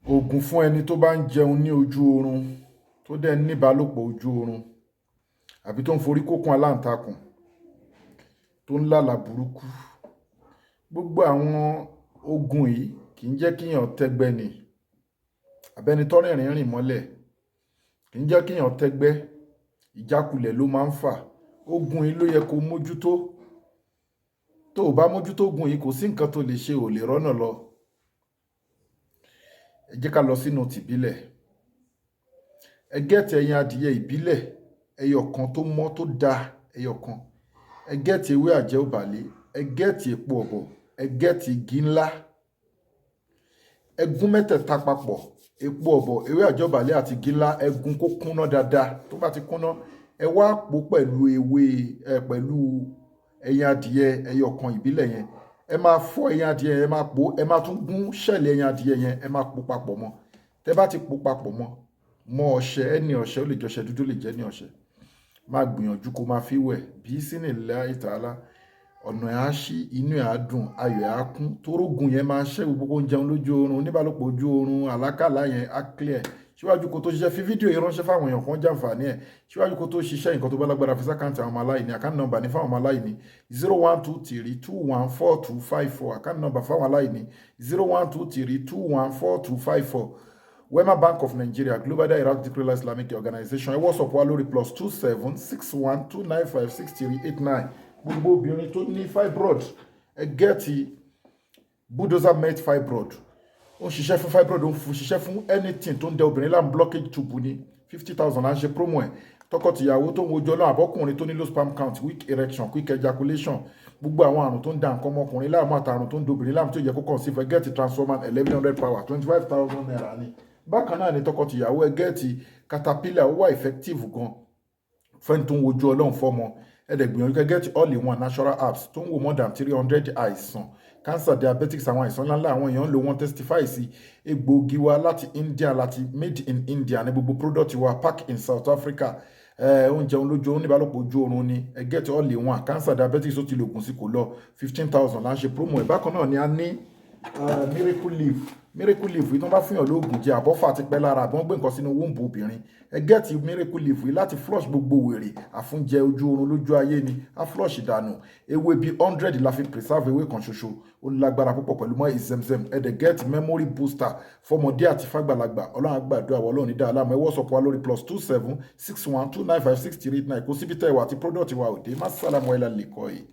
Ogun fún ẹni tó bá ń jẹun ní ojú oorun tó dẹ̀ ní ìbálòpọ̀ ojú oorun àbí tó ń forí kókun aláǹtakùn tó ń lálà burúkú. Gbogbo àwọn ogun yìí kì í jẹ́ kíyàn tẹ́gbẹ́ ni. Àbẹ́ni tọ́rìnrìn rìn mọ́lẹ̀ kì í jẹ́ kíyàn tẹ́gbẹ́. Ìjákulẹ̀ ló máa ń fà. Ogun yìí ló yẹ kó mójútó. Tó o bá mójútó ogun yìí kò sí nǹkan tó lè ṣe, ò lè rọ́nà lọ. Ẹ jẹ́ ká lọ sínú tìbílẹ̀. Ẹ gẹ́ẹ̀tì ẹyin adìyẹ ìbílẹ̀ ẹyọ kan tó mọ́ tó dáa ẹyọ kan. Ẹ gẹ́ẹ̀tì ewé àjẹ́ òbàlé. Ẹ gẹ́ẹ̀tì epo ọ̀bọ̀. Ẹ gẹ́ẹ̀tì igi ńlá. Ẹ gún mẹ́tẹ̀ẹ̀ta papọ̀. Epo ọ̀bọ̀, ewé àjẹ́ òbàlé àti igi ńlá. Ẹ gún kó kúnná dáadáa. Tó bá ti kúnná, ẹ wá pò pẹ̀lú pẹ̀lú ẹyin adìyẹ ẹyọ kan ìbílẹ̀ yẹn. Ẹ máa fọ́ ẹyin adìyẹ yẹn, ẹ máa pò, ẹ máa tún gún ṣẹ̀lẹ̀ ẹyin adìyẹ yẹn, ẹ máa pò papọ̀ mọ́. Tẹ́ bá ti pò papọ̀ mọ́ ọṣẹ, ẹni ọṣẹ, ó lè jọṣẹ dúdú, lè jẹ́ ní ọṣẹ. Máa gbìyànjú kó máa fi wẹ̀ bí sínú ilẹ̀ ìtàlá. Ọ̀nà ẹ̀ á ṣí, inú ẹ̀ á dùn, ayọ̀ ẹ̀ á kún. Torógun yẹn máa ṣẹ́ gbogbo oúnjẹ lójú oorun, oníbálòpọ̀ ojú oorun, àlákàlà yẹn á clear. Síwájú kó tó ṣiṣẹ́, fi fídíò yìí ránṣẹ́ fáwọn èèyàn kan jàǹfààní ẹ̀. Síwájú kó tó ṣiṣẹ́, nǹkan tó bá lágbára fi sákàǹtì àwọn ọmọ aláìní. Àkáǹtì nọ́mbà ní fáwọn ọmọ aláìní 0123214254. Àkáǹtì nọ́mbà fáwọn aláìní 0123214254. Wema Bank of Nigeria, Global Dahiratu Dhikrlahi Islamic Organization. Ẹ WhatsApp wa lórí +276129563889. Gbogbo obìnrin tó ní fibroid, ẹ gẹ́ẹ̀tì bulldozer met fibroid. Ó ń ṣiṣẹ́ fún fibroid, ó ń ṣiṣẹ́ fún anything tó ń dẹ obìnrin láàmú, blockage tube ní 50,000 à ń ṣe promo ẹ̀. Tọkọtìyàwó tó ń wojú ọlọ́run àbọ́kùnrin tó ní low sperm count, weak erection, quick ejaculation, gbogbo àwọn àrùn tó ń da nǹkan ọmọkùnrin láàmú àtàrùn tó ń dobìnrin láàmú tó yẹ kó conceive, ẹ gẹ́ẹ̀tì transformer 1100 power 25,000 naira ni. Bákan náà ni tọkọtìyàwó, ẹ gẹ́ẹ̀tì caterpillar, ó wà effective gan fẹ́ni tó ń wojú ọlọ́run fọ́mọ. Ẹ dẹ̀ gbìyànjú kẹ́ gẹ́ẹ̀tì all in one natural apps tó ń wò more than 300 àìsàn, cancer, diabetics, àwọn àìsàn ńláńlá àwọn èèyàn ń lò wọ́n testify sí. Egbòogi wa láti India, láti made in India ní gbogbo product wa, pack in South Africa. Oúnjẹ olójú oorun, níbálòpọ̀ ojú oorun ni. Ẹ gẹ́ẹ̀tì all in one, cancer, diabetics ó ti lè ògùn sí kò lọ 15,000 là ń ṣe promo ẹ̀. Bákan náà ni a ní miracle leaf. Miracle leaf yìí tó ń bá fúnyàn lóògùn jẹ àbọ́fà ti pẹ́ lára àbí wọ́n gbé nǹkan sínú womb obìnrin. Ẹ gẹ́ẹ̀tì miracle leaf yìí láti flush gbogbo wèrè àfúnjẹ ojú oorun lójú ayé ni. A flush ìdànù. Ewé bíi 100 la fi preserve ewé kan ṣoṣo. Ó lágbára púpọ̀ pẹ̀lú mọ́ ìzẹmzẹm. Ẹ dẹ̀ gẹ́ẹ̀tì memory booster fọmọdé àti fàgbàlagbà. Ọlọ́run á gbàdúrà wa, Ọlọ́run ní dá aláàmú. Ẹ WhatsApp wa lórí +276129563889. Kò síbi tẹ́ ẹ wà àti product wa òde. Má sálàmù ẹ̀ lálẹ́ kọ́ yìí.